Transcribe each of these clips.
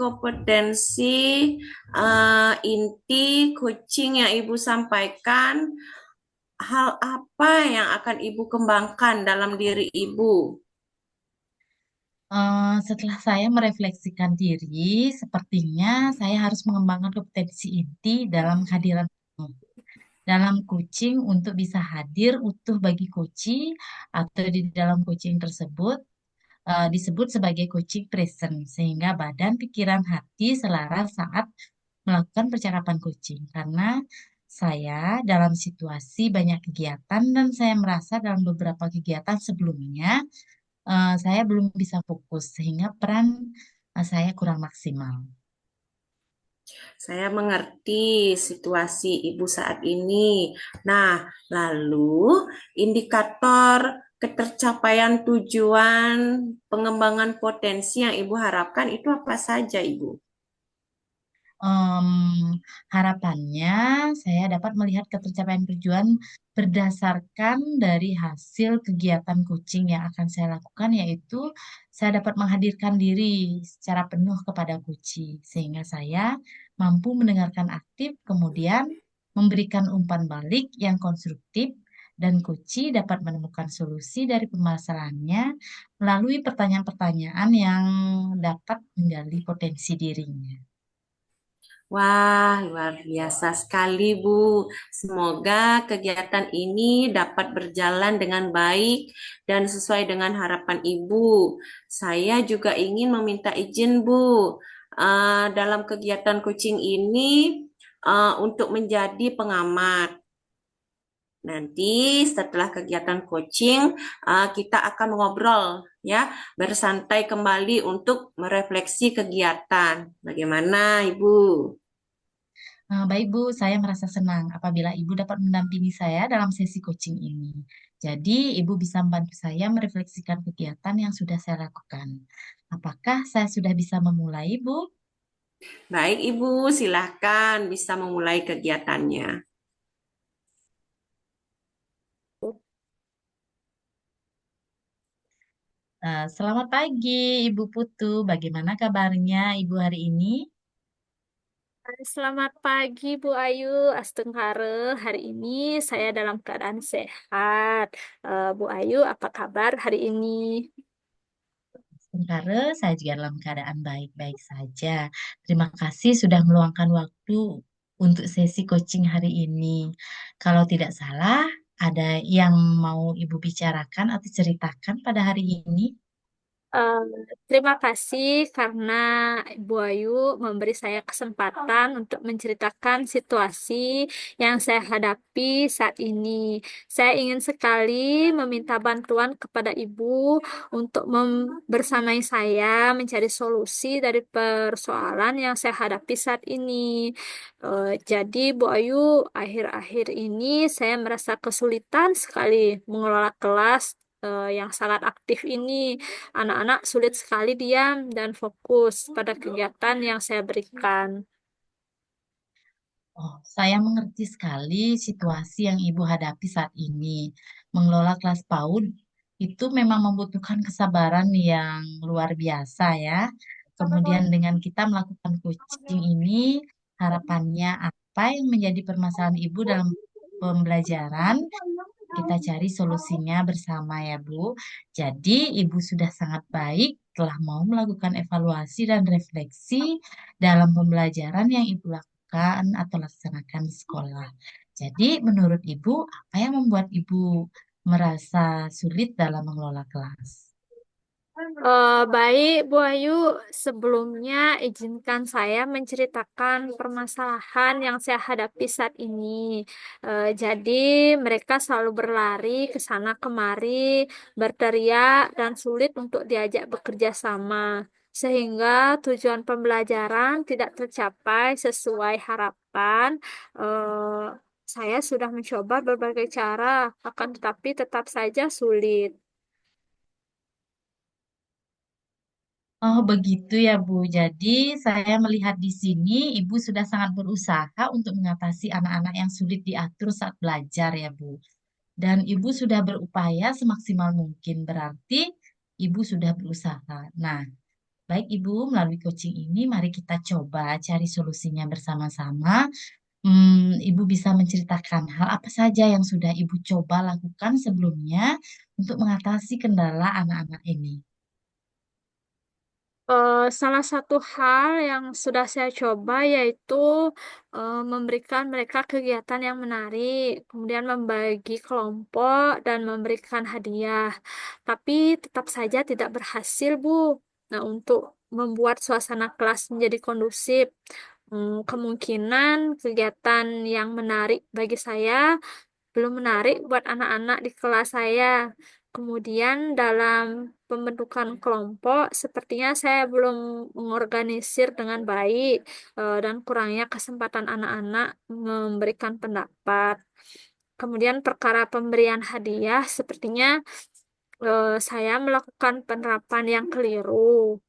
kompetensi inti coaching yang Ibu sampaikan, hal apa yang akan Ibu kembangkan dalam diri Ibu? Setelah saya merefleksikan diri, sepertinya saya harus mengembangkan kompetensi inti dalam kehadiran penuh. Dalam coaching untuk bisa hadir utuh bagi coachee atau di dalam coaching tersebut disebut sebagai coaching present sehingga badan, pikiran, hati selaras saat melakukan percakapan coaching. Karena saya dalam situasi banyak kegiatan dan saya merasa dalam beberapa kegiatan sebelumnya saya belum bisa fokus sehingga peran saya kurang maksimal. Saya mengerti situasi Ibu saat ini. Nah, lalu indikator ketercapaian tujuan pengembangan potensi yang Ibu harapkan itu apa saja, Ibu? Em, Harapannya saya dapat melihat ketercapaian tujuan berdasarkan dari hasil kegiatan coaching yang akan saya lakukan, yaitu saya dapat menghadirkan diri secara penuh kepada coaching sehingga saya mampu mendengarkan aktif, kemudian memberikan umpan balik yang konstruktif dan coaching dapat menemukan solusi dari permasalahannya melalui pertanyaan-pertanyaan yang dapat menggali potensi dirinya. Wah, luar biasa sekali, Bu. Semoga kegiatan ini dapat berjalan dengan baik dan sesuai dengan harapan Ibu. Saya juga ingin meminta izin, Bu, dalam kegiatan coaching ini untuk menjadi pengamat. Nanti setelah kegiatan coaching, kita akan ngobrol ya, bersantai kembali untuk merefleksi kegiatan. Bagaimana, Ibu? Baik Bu, saya merasa senang apabila Ibu dapat mendampingi saya dalam sesi coaching ini. Jadi, Ibu bisa membantu saya merefleksikan kegiatan yang sudah saya lakukan. Apakah saya sudah bisa memulai, Bu? Baik, Ibu, silahkan bisa memulai kegiatannya. Selamat pagi, Ibu Putu. Bagaimana kabarnya Ibu hari ini? Selamat pagi Bu Ayu Astengkare. Hari ini saya dalam keadaan sehat. Bu Ayu, apa kabar hari ini? Sementara saya juga dalam keadaan baik-baik saja. Terima kasih sudah meluangkan waktu untuk sesi coaching hari ini. Kalau tidak salah, ada yang mau Ibu bicarakan atau ceritakan pada hari ini? Eh, Terima kasih karena Bu Ayu memberi saya kesempatan untuk menceritakan situasi yang saya hadapi saat ini. Saya ingin sekali meminta bantuan kepada Ibu untuk bersamai saya mencari solusi dari persoalan yang saya hadapi saat ini. Jadi Bu Ayu, akhir-akhir ini saya merasa kesulitan sekali mengelola kelas yang sangat aktif ini. Anak-anak sulit sekali diam dan fokus pada kegiatan yang saya berikan. Oh, saya mengerti sekali situasi yang Ibu hadapi saat ini. Mengelola kelas PAUD itu memang membutuhkan kesabaran yang luar biasa ya. Kemudian dengan kita melakukan coaching ini, harapannya apa yang menjadi permasalahan Ibu dalam pembelajaran, kita cari solusinya bersama ya Bu. Jadi Ibu sudah sangat baik telah mau melakukan evaluasi dan refleksi dalam pembelajaran yang Ibu lakukan atau laksanakan di sekolah. Jadi menurut Ibu, apa yang membuat Ibu merasa sulit dalam mengelola kelas? Baik, Bu Ayu. Sebelumnya izinkan saya menceritakan permasalahan yang saya hadapi saat ini. Jadi, mereka selalu berlari ke sana kemari, berteriak, dan sulit untuk diajak bekerja sama. Sehingga tujuan pembelajaran tidak tercapai sesuai harapan. Saya sudah mencoba berbagai cara, akan tetapi tetap saja sulit. Oh, begitu ya, Bu. Jadi, saya melihat di sini Ibu sudah sangat berusaha untuk mengatasi anak-anak yang sulit diatur saat belajar ya, Bu. Dan Ibu sudah berupaya semaksimal mungkin. Berarti Ibu sudah berusaha. Nah, Baik, Ibu, melalui coaching ini mari kita coba cari solusinya bersama-sama. Ibu bisa menceritakan hal apa saja yang sudah Ibu coba lakukan sebelumnya untuk mengatasi kendala anak-anak ini. Salah satu hal yang sudah saya coba yaitu memberikan mereka kegiatan yang menarik, kemudian membagi kelompok dan memberikan hadiah. Tapi tetap saja tidak berhasil, Bu. Nah, untuk membuat suasana kelas menjadi kondusif, kemungkinan kegiatan yang menarik bagi saya belum menarik buat anak-anak di kelas saya. Kemudian dalam pembentukan kelompok, sepertinya saya belum mengorganisir dengan baik dan kurangnya kesempatan anak-anak memberikan pendapat. Kemudian perkara pemberian hadiah, sepertinya saya melakukan penerapan yang keliru,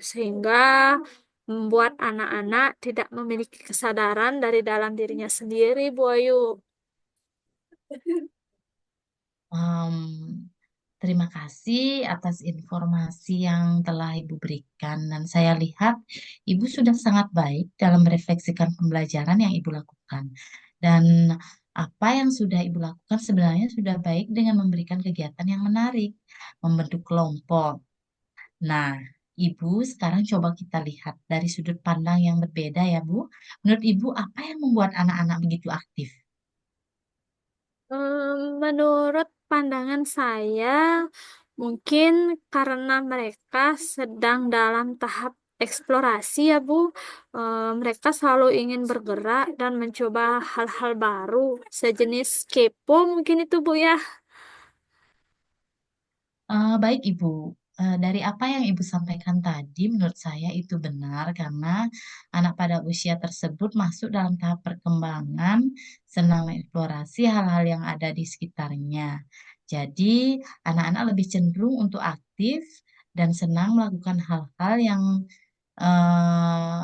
sehingga membuat anak-anak tidak memiliki kesadaran dari dalam dirinya sendiri, Bu Ayu. Em, Terima kasih atas informasi yang telah Ibu berikan dan saya lihat Ibu sudah sangat baik dalam merefleksikan pembelajaran yang Ibu lakukan. Dan apa yang sudah Ibu lakukan sebenarnya sudah baik dengan memberikan kegiatan yang menarik, membentuk kelompok. Nah, Ibu sekarang coba kita lihat dari sudut pandang yang berbeda ya, Bu. Menurut Ibu, apa yang membuat anak-anak begitu aktif? Menurut pandangan saya, mungkin karena mereka sedang dalam tahap eksplorasi ya, Bu. Mereka selalu ingin bergerak dan mencoba hal-hal baru, sejenis kepo mungkin itu, Bu ya. Baik Ibu, dari apa yang Ibu sampaikan tadi, menurut saya itu benar karena anak pada usia tersebut masuk dalam tahap perkembangan, senang mengeksplorasi hal-hal yang ada di sekitarnya. Jadi, anak-anak lebih cenderung untuk aktif dan senang melakukan hal-hal yang eh,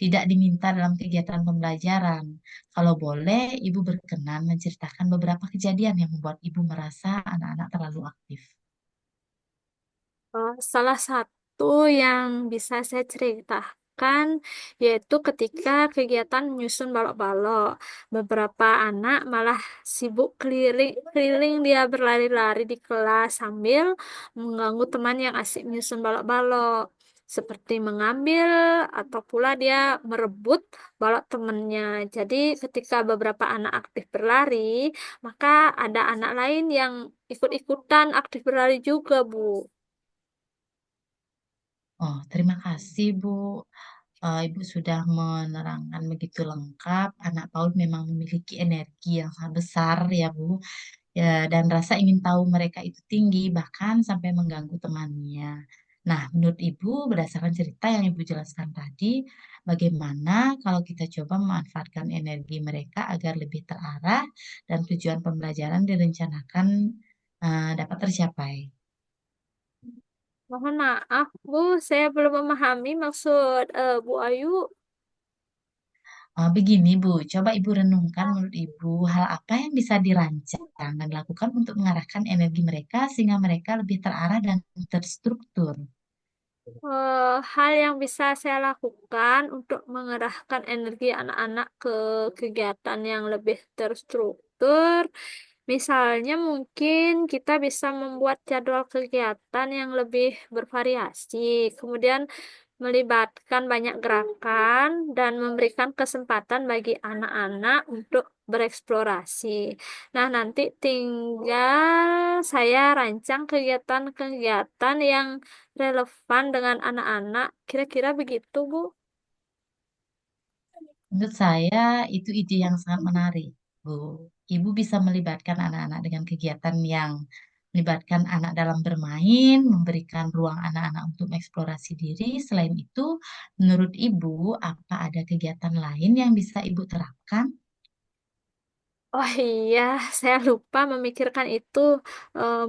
tidak diminta dalam kegiatan pembelajaran. Kalau boleh, Ibu berkenan menceritakan beberapa kejadian yang membuat Ibu merasa anak-anak terlalu aktif. Salah satu yang bisa saya ceritakan yaitu ketika kegiatan menyusun balok-balok. Beberapa anak malah sibuk keliling dia berlari-lari di kelas sambil mengganggu teman yang asik menyusun balok-balok. Seperti mengambil atau pula dia merebut balok temannya. Jadi ketika beberapa anak aktif berlari, maka ada anak lain yang ikut-ikutan aktif berlari juga, Bu. Oh, terima kasih, Bu. Ibu sudah menerangkan begitu lengkap. Anak PAUD memang memiliki energi yang sangat besar, ya, Bu. Ya, dan rasa ingin tahu mereka itu tinggi, bahkan sampai mengganggu temannya. Nah, menurut Ibu, berdasarkan cerita yang Ibu jelaskan tadi, bagaimana kalau kita coba memanfaatkan energi mereka agar lebih terarah dan tujuan pembelajaran direncanakan dapat tercapai? Mohon maaf, Bu, saya belum memahami maksud Bu Ayu. Begini, Bu, coba Ibu renungkan menurut Ibu hal apa yang bisa dirancang dan dilakukan untuk mengarahkan energi mereka sehingga mereka lebih terarah dan terstruktur. Hal yang bisa saya lakukan untuk mengerahkan energi anak-anak ke kegiatan yang lebih terstruktur, misalnya mungkin kita bisa membuat jadwal kegiatan yang lebih bervariasi, kemudian melibatkan banyak gerakan dan memberikan kesempatan bagi anak-anak untuk bereksplorasi. Nah, nanti tinggal saya rancang kegiatan-kegiatan yang relevan dengan anak-anak. Kira-kira begitu, Bu. Menurut saya itu ide yang sangat menarik, Bu. Ibu bisa melibatkan anak-anak dengan kegiatan yang melibatkan anak dalam bermain, memberikan ruang anak-anak untuk mengeksplorasi diri. Selain itu, menurut Ibu, apa ada kegiatan lain yang bisa Ibu terapkan? Oh iya, saya lupa memikirkan itu.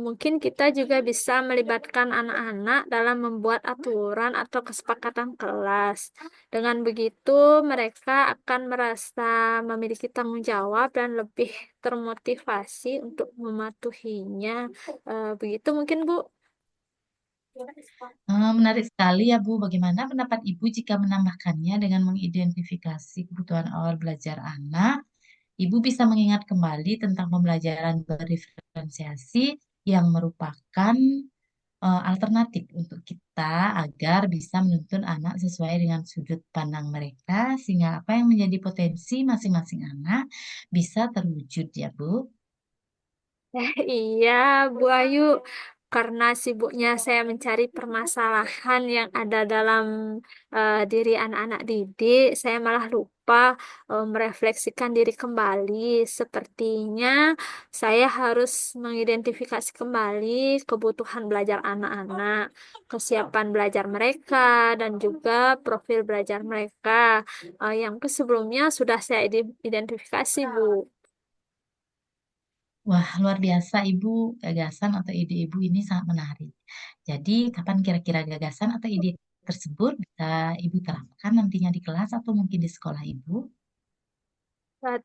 Mungkin kita juga bisa melibatkan anak-anak dalam membuat aturan atau kesepakatan kelas. Dengan begitu, mereka akan merasa memiliki tanggung jawab dan lebih termotivasi untuk mematuhinya. Begitu mungkin, Bu. Menarik sekali ya Bu. Bagaimana pendapat Ibu jika menambahkannya dengan mengidentifikasi kebutuhan awal belajar anak? Ibu bisa mengingat kembali tentang pembelajaran berdiferensiasi yang merupakan alternatif untuk kita agar bisa menuntun anak sesuai dengan sudut pandang mereka, sehingga apa yang menjadi potensi masing-masing anak bisa terwujud ya Bu. Iya, Bu Ayu, karena sibuknya saya mencari permasalahan yang ada dalam diri anak-anak didik, saya malah lupa merefleksikan diri kembali. Sepertinya saya harus mengidentifikasi kembali kebutuhan belajar anak-anak, kesiapan belajar mereka, dan juga profil belajar mereka, yang sebelumnya sudah saya identifikasi, Bu. Wah, luar biasa Ibu, gagasan atau ide Ibu ini sangat menarik. Jadi, kapan kira-kira gagasan atau ide tersebut bisa Ibu terapkan nantinya di kelas atau mungkin di sekolah Ibu?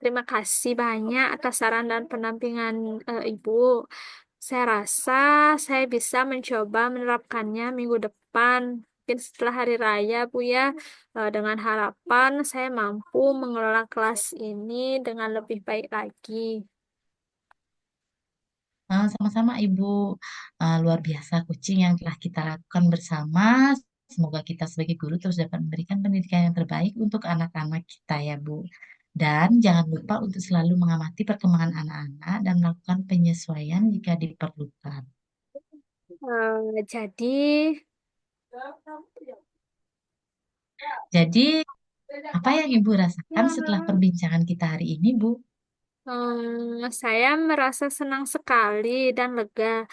Terima kasih banyak atas saran dan pendampingan Ibu. Saya rasa saya bisa mencoba menerapkannya minggu depan, mungkin setelah hari raya, Bu ya. Dengan harapan saya mampu mengelola kelas ini dengan lebih baik lagi. Sama-sama Ibu. Luar biasa coaching yang telah kita lakukan bersama. Semoga kita sebagai guru terus dapat memberikan pendidikan yang terbaik untuk anak-anak kita ya Bu. Dan jangan lupa untuk selalu mengamati perkembangan anak-anak dan melakukan penyesuaian jika diperlukan. Jadi, Jadi, apa yang Ibu rasakan setelah perbincangan kita hari ini, Bu? Saya merasa senang sekali dan lega,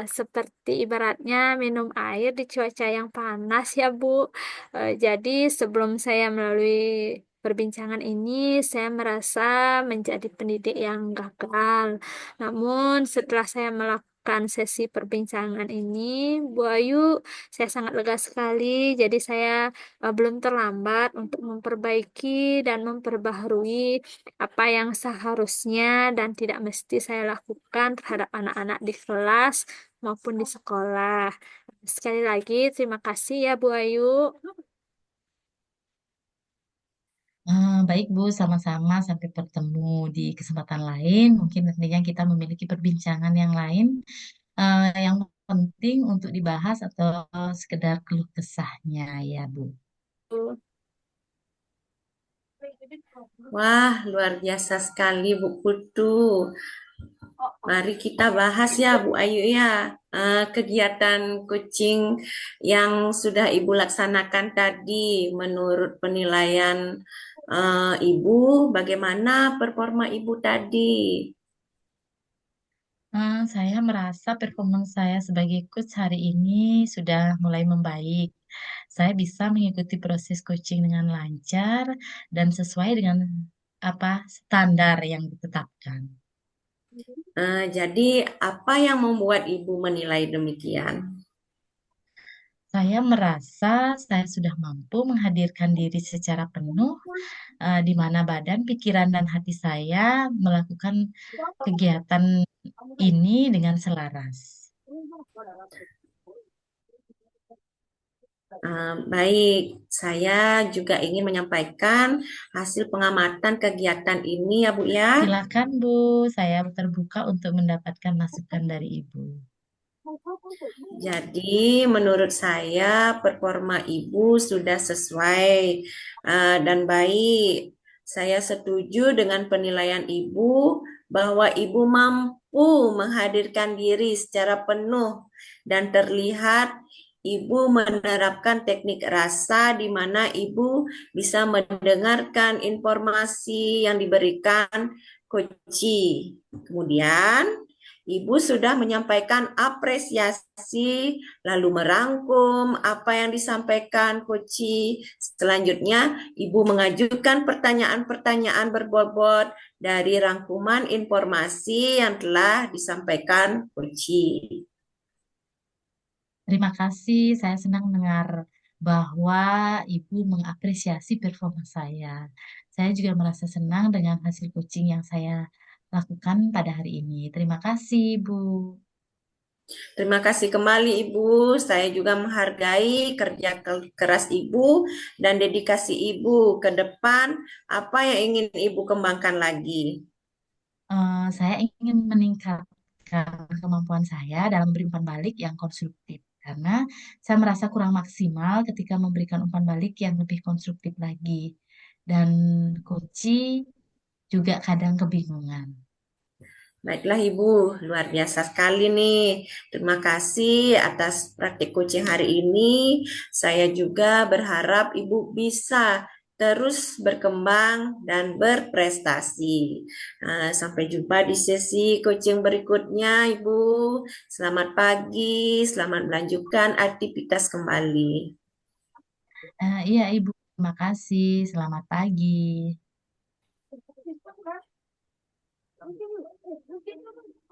seperti ibaratnya minum air di cuaca yang panas ya, Bu. Jadi sebelum saya melalui perbincangan ini, saya merasa menjadi pendidik yang gagal. Namun setelah saya melakukan sesi perbincangan ini, Bu Ayu, saya sangat lega sekali. Jadi saya belum terlambat untuk memperbaiki dan memperbaharui apa yang seharusnya dan tidak mesti saya lakukan terhadap anak-anak di kelas maupun di sekolah. Sekali lagi, terima kasih ya Bu Ayu. Baik Bu, sama-sama sampai bertemu di kesempatan lain. Mungkin nantinya kita memiliki perbincangan yang lain yang penting untuk dibahas atau sekedar keluh kesahnya ya Bu. Wah, luar biasa sekali Bu Putu. Mari kita bahas ya Bu Ayu ya, kegiatan coaching yang sudah Ibu laksanakan tadi menurut penilaian Ibu, bagaimana performa Ibu tadi? Saya merasa performance saya sebagai coach hari ini sudah mulai membaik. Saya bisa mengikuti proses coaching dengan lancar dan sesuai dengan apa standar yang ditetapkan. Jadi apa yang membuat Ibu menilai demikian? Saya merasa saya sudah mampu menghadirkan diri secara penuh, di mana badan, pikiran, dan hati saya melakukan kegiatan ini dengan selaras. Baik, saya juga ingin menyampaikan hasil pengamatan kegiatan ini ya Bu ya. Silakan Bu, saya terbuka untuk mendapatkan masukan dari Ibu. Jadi menurut saya performa Ibu sudah sesuai dan baik. Saya setuju dengan penilaian Ibu bahwa Ibu mampu menghadirkan diri secara penuh dan terlihat Ibu menerapkan teknik rasa di mana Ibu bisa mendengarkan informasi yang diberikan Koci. Kemudian Ibu sudah menyampaikan apresiasi, lalu merangkum apa yang disampaikan Koci. Selanjutnya, Ibu mengajukan pertanyaan-pertanyaan berbobot dari rangkuman informasi yang telah disampaikan Koci. Terima kasih, saya senang dengar bahwa Ibu mengapresiasi performa saya. Saya juga merasa senang dengan hasil coaching yang saya lakukan pada hari ini. Terima kasih, Bu. Terima kasih kembali Ibu. Saya juga menghargai kerja keras Ibu dan dedikasi Ibu ke depan. Apa yang ingin Ibu kembangkan lagi? Saya ingin meningkatkan kemampuan saya dalam beri umpan balik yang konstruktif. Karena saya merasa kurang maksimal ketika memberikan umpan balik yang lebih konstruktif lagi. Dan coaching juga kadang kebingungan. Baiklah Ibu, luar biasa sekali nih. Terima kasih atas praktik coaching hari ini. Saya juga berharap Ibu bisa terus berkembang dan berprestasi. Sampai jumpa di sesi coaching berikutnya, Ibu. Selamat pagi, selamat melanjutkan aktivitas kembali. Iya, Ibu. Terima kasih. Selamat pagi.